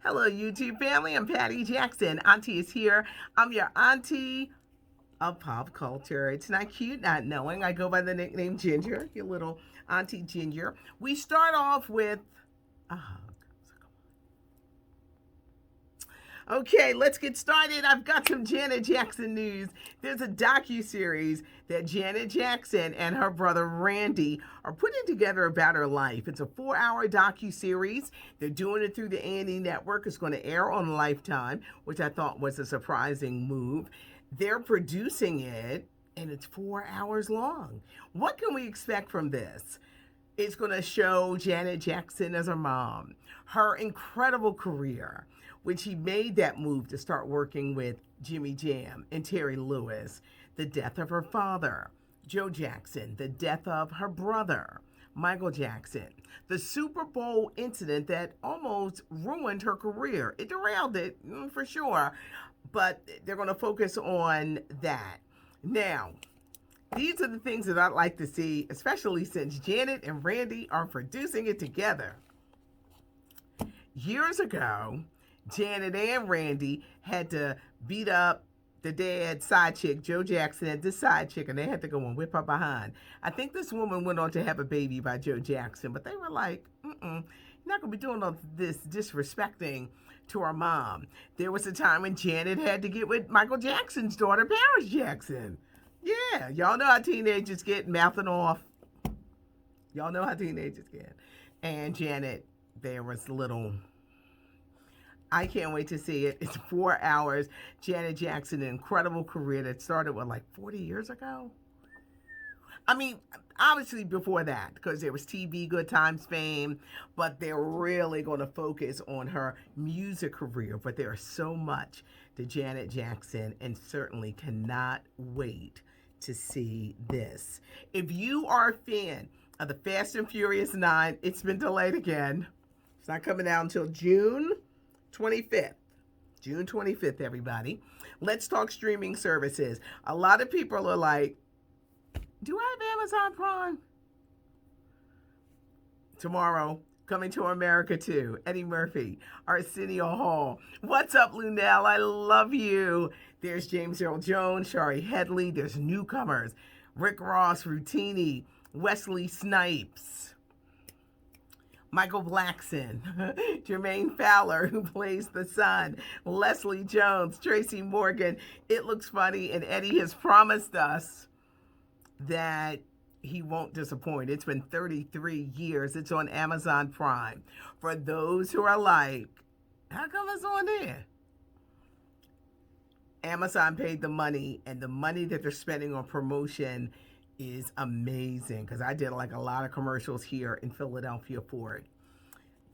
Hello, YouTube family. I'm Patty Jackson. Auntie is here. I'm your auntie of pop culture. It's not cute not knowing. I go by the nickname Ginger, your little auntie Ginger. We start off with a hug. Okay, let's get started. I've got some Janet Jackson news. There's a docu-series that Janet Jackson and her brother Randy are putting together about her life. It's a 4-hour docu-series. They're doing it through the A&E network. It's going to air on Lifetime, which I thought was a surprising move. They're producing it, and it's 4 hours long. What can we expect from this? It's going to show Janet Jackson as her mom, her incredible career, when she made that move to start working with Jimmy Jam and Terry Lewis, the death of her father, Joe Jackson, the death of her brother, Michael Jackson, the Super Bowl incident that almost ruined her career. It derailed it, for sure, but they're going to focus on that. Now, these are the things that I'd like to see, especially since Janet and Randy are producing it together. Years ago, Janet and Randy had to beat up the dad's side chick, Joe Jackson, and this side chick, and they had to go and whip her behind. I think this woman went on to have a baby by Joe Jackson, but they were like, you're not going to be doing all this disrespecting to our mom. There was a time when Janet had to get with Michael Jackson's daughter, Paris Jackson. Yeah, y'all know how teenagers get mouthing off. Y'all know how teenagers get. And Janet, there was little. I can't wait to see it. It's 4 hours. Janet Jackson, an incredible career that started, what, like 40 years ago? I mean, obviously before that, because there was TV, Good Times, Fame, but they're really going to focus on her music career. But there is so much to Janet Jackson, and certainly cannot wait to see this. If you are a fan of the Fast and Furious 9, it's been delayed again. It's not coming out until June 25th. June 25th, everybody. Let's talk streaming services. A lot of people are like, do I have Amazon Prime? Tomorrow, coming to America too. Eddie Murphy, Arsenio Hall. What's up, Lunell? I love you. There's James Earl Jones, Shari Headley. There's newcomers. Rick Ross, Rutini, Wesley Snipes, Michael Blackson, Jermaine Fowler, who plays the son, Leslie Jones, Tracy Morgan. It looks funny, and Eddie has promised us that he won't disappoint. It's been 33 years. It's on Amazon Prime. For those who are like, how come it's on there? Amazon paid the money, and the money that they're spending on promotion is amazing, because I did like a lot of commercials here in Philadelphia for it.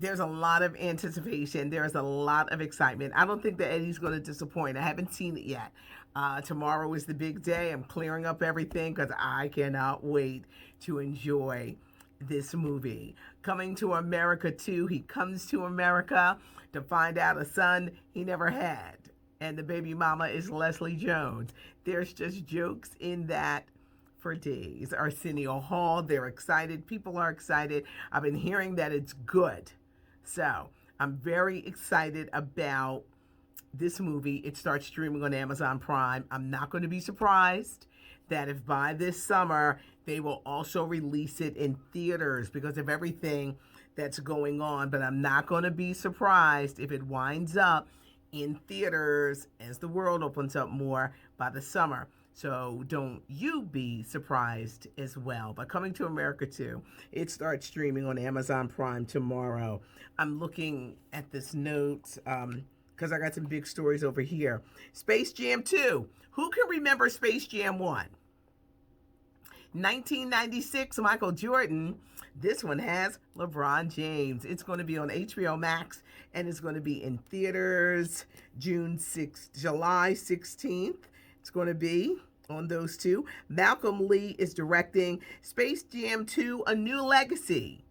There's a lot of anticipation. There's a lot of excitement. I don't think that Eddie's going to disappoint. I haven't seen it yet. Tomorrow is the big day. I'm clearing up everything because I cannot wait to enjoy this movie. Coming to America too. He comes to America to find out a son he never had. And the baby mama is Leslie Jones. There's just jokes in that for days. Arsenio Hall, they're excited. People are excited. I've been hearing that it's good. So I'm very excited about this movie. It starts streaming on Amazon Prime. I'm not going to be surprised that if by this summer they will also release it in theaters because of everything that's going on. But I'm not going to be surprised if it winds up in theaters as the world opens up more by the summer. So don't you be surprised as well. But coming to America too, it starts streaming on Amazon Prime tomorrow. I'm looking at this note because I got some big stories over here. Space Jam 2. Who can remember Space Jam 1? 1996, Michael Jordan. This one has LeBron James. It's going to be on HBO Max, and it's going to be in theaters July 16th. It's going to be on those two. Malcolm Lee is directing Space Jam 2, A New Legacy.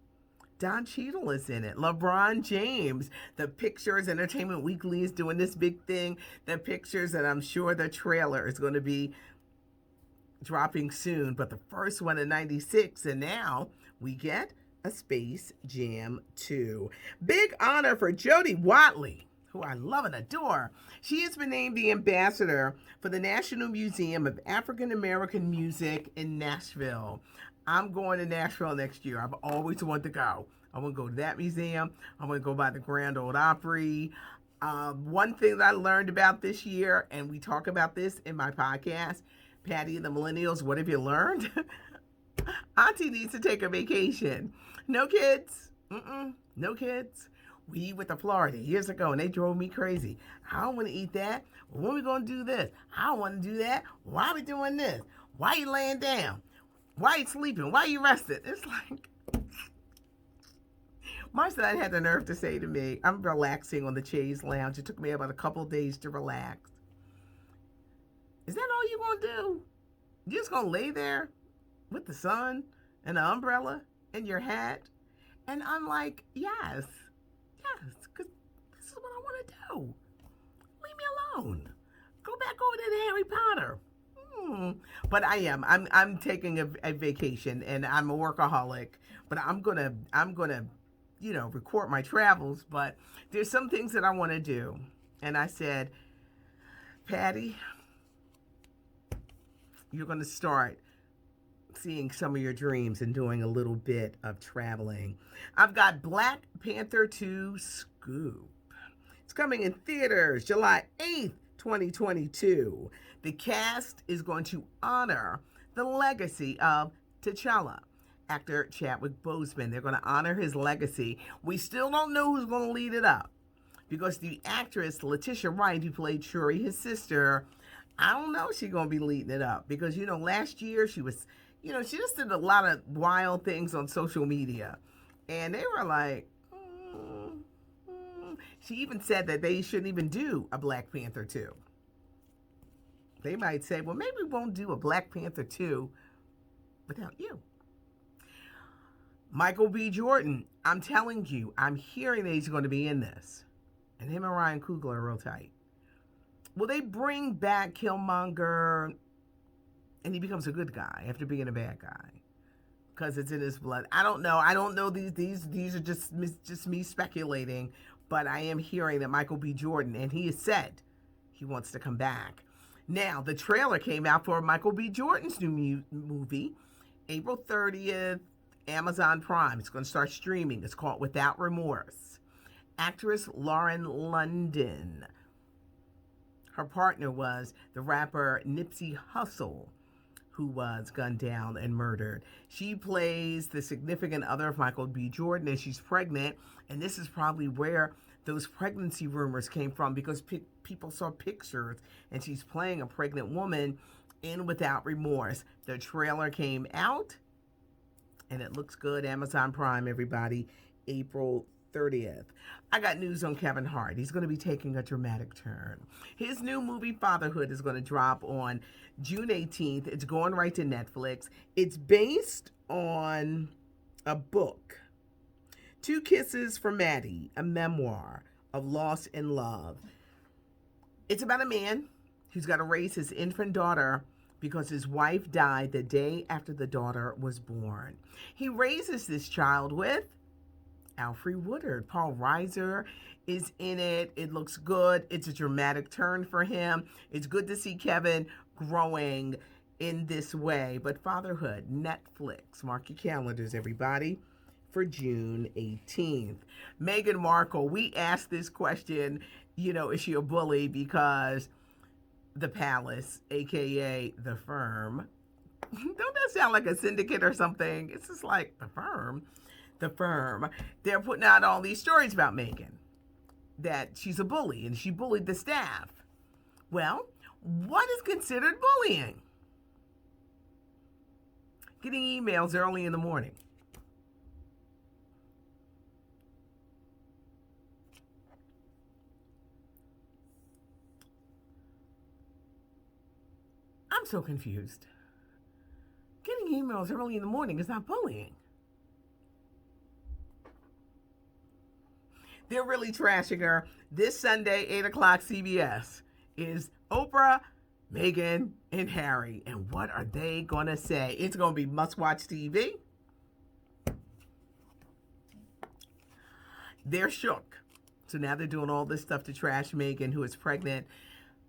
Don Cheadle is in it. LeBron James. The Pictures Entertainment Weekly is doing this big thing. The Pictures, and I'm sure the trailer is going to be dropping soon. But the first one in 96, and now we get a Space Jam 2. Big honor for Jody Watley, who I love and adore. She has been named the ambassador for the National Museum of African American Music in Nashville. I'm going to Nashville next year. I've always wanted to go. I want to go to that museum. I want to go by the Grand Ole Opry. One thing that I learned about this year, and we talk about this in my podcast, Patty and the Millennials, what have you learned? Auntie needs to take a vacation. No kids. No kids. We went to Florida years ago and they drove me crazy. I don't want to eat that. When are we going to do this? I don't want to do that. Why are we doing this? Why are you laying down? Why are you sleeping? Why are you rested? It's like, my son had the nerve to say to me, I'm relaxing on the chaise lounge. It took me about a couple of days to relax. Is that all you're going to do? You're just going to lay there with the sun and the umbrella and your hat? And I'm like, yes, because this is what I want to do. Leave me alone. Go back over there to Harry Potter. But I'm taking a vacation, and I'm a workaholic. But I'm gonna record my travels. But there's some things that I want to do, and I said, Patty, you're gonna start seeing some of your dreams and doing a little bit of traveling. I've got Black Panther 2 Scoop. It's coming in theaters July 8th, 2022. The cast is going to honor the legacy of T'Challa, actor Chadwick Boseman. They're going to honor his legacy. We still don't know who's going to lead it up because the actress Letitia Wright, who played Shuri, his sister, I don't know if she's going to be leading it up because, last year she was, she just did a lot of wild things on social media. And they were like, She even said that they shouldn't even do a Black Panther 2. They might say, well, maybe we won't do a Black Panther 2 without you. Michael B. Jordan, I'm telling you, I'm hearing that he's going to be in this. And him and Ryan Coogler are real tight. Will they bring back Killmonger and he becomes a good guy after being a bad guy? Because it's in his blood. I don't know. These are just me speculating. But I am hearing that Michael B. Jordan, and he has said he wants to come back. Now, the trailer came out for Michael B. Jordan's new movie, April 30th, Amazon Prime. It's going to start streaming. It's called Without Remorse. Actress Lauren London. Her partner was the rapper Nipsey Hussle, who was gunned down and murdered. She plays the significant other of Michael B. Jordan, and she's pregnant. And this is probably where those pregnancy rumors came from, because people saw pictures, and she's playing a pregnant woman in Without Remorse. The trailer came out, and it looks good. Amazon Prime, everybody, April 30th. I got news on Kevin Hart. He's going to be taking a dramatic turn. His new movie, Fatherhood, is going to drop on June 18th. It's going right to Netflix. It's based on a book, Two Kisses for Maddie, a memoir of loss and love. It's about a man who's got to raise his infant daughter because his wife died the day after the daughter was born. He raises this child with Alfre Woodard. Paul Reiser is in it. It looks good. It's a dramatic turn for him. It's good to see Kevin growing in this way. But Fatherhood, Netflix. Mark your calendars, everybody, for June 18th. Meghan Markle, we asked this question, is she a bully? Because the palace, aka the firm, don't that sound like a syndicate or something? It's just like the firm, they're putting out all these stories about Meghan, that she's a bully and she bullied the staff. Well, what is considered bullying? Getting emails early in the morning. I'm so confused. Getting emails early in the morning is not bullying. They're really trashing her. This Sunday, 8 o'clock, CBS, is Oprah, Meghan, and Harry. And what are they going to say? It's going to be must-watch TV. They're shook. So now they're doing all this stuff to trash Meghan, who is pregnant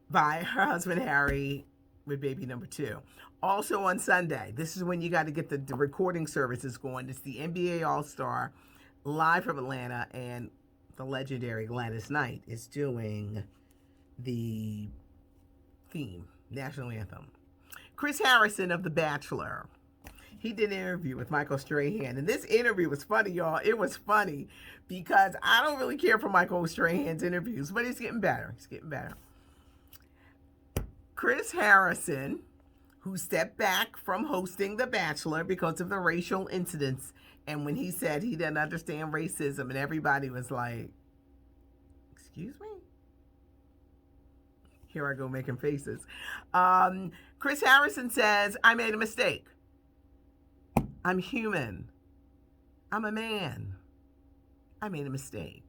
by her husband Harry with baby number 2. Also on Sunday, this is when you got to get the recording services going. It's the NBA All-Star live from Atlanta, and the legendary Gladys Knight is doing the theme, national anthem. Chris Harrison of The Bachelor, he did an interview with Michael Strahan, and this interview was funny, y'all. It was funny because I don't really care for Michael Strahan's interviews, but he's getting better. He's getting better. Chris Harrison, who stepped back from hosting The Bachelor because of the racial incidents, and when he said he didn't understand racism, and everybody was like, excuse me? Here I go making faces. Chris Harrison says, I made a mistake. I'm human. I'm a man. I made a mistake.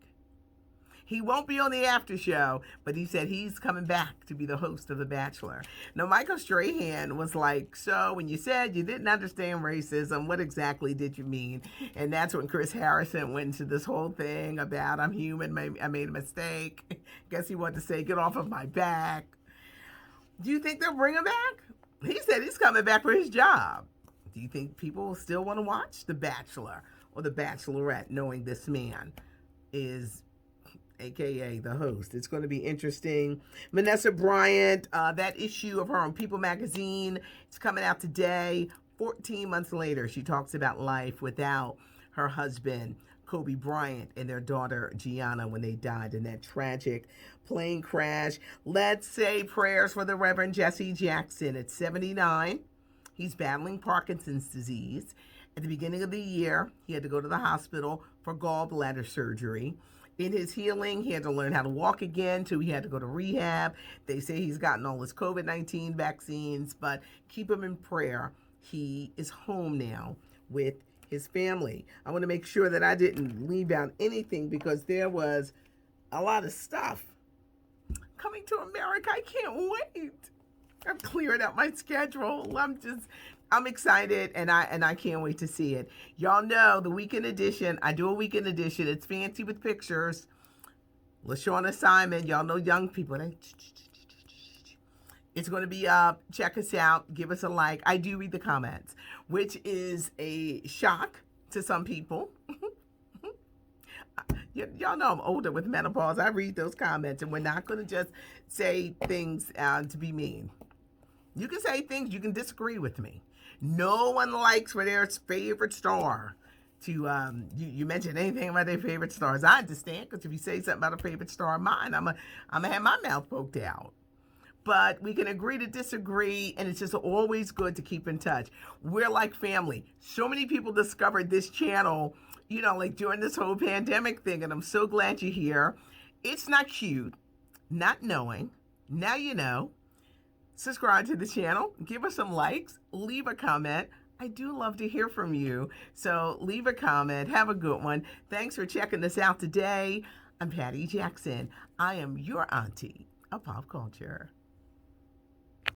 He won't be on the after show, but he said he's coming back to be the host of The Bachelor. Now, Michael Strahan was like, so when you said you didn't understand racism, what exactly did you mean? And that's when Chris Harrison went into this whole thing about I'm human, I made a mistake. Guess he wanted to say, get off of my back. Do you think they'll bring him back? He said he's coming back for his job. Do you think people will still want to watch The Bachelor or The Bachelorette knowing this man is AKA the host? It's going to be interesting. Vanessa Bryant, that issue of her on People magazine, it's coming out today. 14 months later, she talks about life without her husband, Kobe Bryant, and their daughter, Gianna, when they died in that tragic plane crash. Let's say prayers for the Reverend Jesse Jackson at 79. He's battling Parkinson's disease. At the beginning of the year, he had to go to the hospital for gallbladder surgery. In his healing, he had to learn how to walk again, so he had to go to rehab. They say he's gotten all his COVID-19 vaccines, but keep him in prayer. He is home now with his family. I want to make sure that I didn't leave out anything because there was a lot of stuff coming to America. I can't wait. I'm clearing out my schedule. I'm excited, and I can't wait to see it. Y'all know the weekend edition. I do a weekend edition. It's fancy with pictures. LaShawn Simon. Y'all know young people. It's going to be up. Check us out. Give us a like. I do read the comments, which is a shock to some people. Y'all know I'm older with menopause. I read those comments, and we're not going to just say things to be mean. You can say things, you can disagree with me. No one likes for their favorite star to, you mention anything about their favorite stars. I understand, because if you say something about a favorite star of mine, I'm gonna have my mouth poked out. But we can agree to disagree, and it's just always good to keep in touch. We're like family. So many people discovered this channel, like during this whole pandemic thing, and I'm so glad you're here. It's not cute, not knowing. Now you know. Subscribe to the channel, give us some likes, leave a comment. I do love to hear from you. So leave a comment. Have a good one. Thanks for checking this out today. I'm Patty Jackson. I am your auntie of pop culture.